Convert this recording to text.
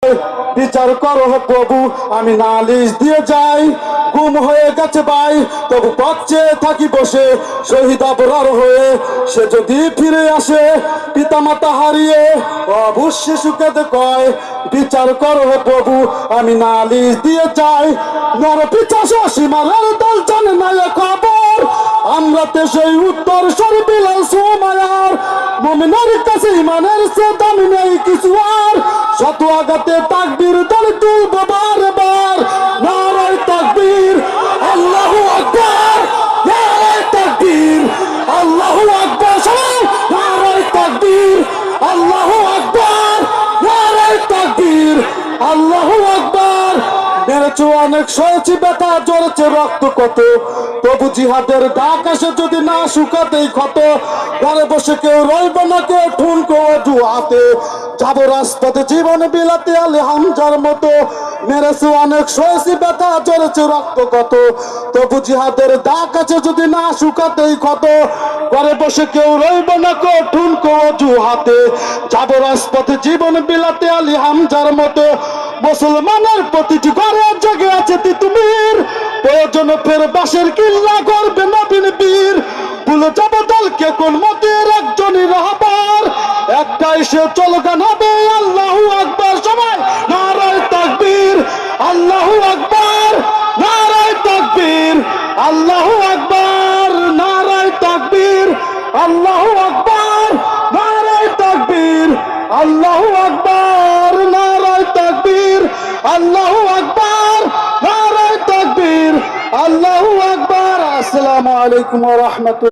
বিচার করো প্রভু, আমি নালিশ দিয়ে যাই। গুম হয়ে গেছে ভাই, তবু পথ চেয়ে থাকি বসে, শহীদ আবরার হয়ে। সে যদি ফিরে আসে পিতা মাতা হারিয়ে, অবুঝ শিশুকে কয় বিচার করো প্রভু, আমি নালিশ দিয়ে যাই। নর পিছাস সীমানার দল জানে না এ খবর, আমরা তো সেই উত্তর সর বিলাল সুমায়ার। মুমিনের কাছে ইমানের সে দামি নেই কিছু আর, শত আঘাতে তাকবীর দল তুলবো বারবার। নারায়ে তাকবীর, আল্লাহু আকবার, নারায়ে তাকবীর, আল্লাহু আকবার। সবাই নারায়ে তাকবীর, আল্লাহু আকবার, নারায়ে তাকবীর, আল্লাহু আকবার। মেরেছে অনেক, সয়েছি ব্যথা, জ্বরেছে রক্ত কত, তবু জিহাদের ডাক আসে যদি না শুকাতেই ক্ষত। ঘরে বসে কেউ রইব না, কেউ ঠুনকো অজু হাতে, যাবো রাজপথে জীবন বিলাতে আলী হামজার মতো। মেরেছে অনেক, সয়েছি ব্যথা, জ্বরেছে রক্ত কত, তবু জিহাদের ডাক আছে যদি না শুকাতেই ক্ষত। ঘরে বসে কেউ রইব না, কেউ ঠুনকো অজু হাতে, যাবো রাজপথে জীবন বিলাতে আলী হামজার মতো। মুসলমানের প্রতিটি ঘরে জেগে আছে তিতুমির, প্রয়োজনে ফের বাঁশের কিল্লা করবে নবীন বীর। ভুলে যাব দলকে কোন মতের একজনই রাহবার, একটাই সে চলগান হবে আল্লাহু আকবার। সবাই নারায়ে তাকবীর, আল্লাহু আকবার, নারায়ে তাকবীর, আল্লাহু আকবার, নারায়ে তাকবীর, আল্লাহু আকবার, নারায়ে তাকবীর, আল্লাহু আকবার, নারায়ে তাকবীর, আল্লাহু আকবার, নারায়ে তাকবীর, আল্লাহু আকবার। আসসালামু আলাইকুম ওয়া রাহমাতুল্লাহ।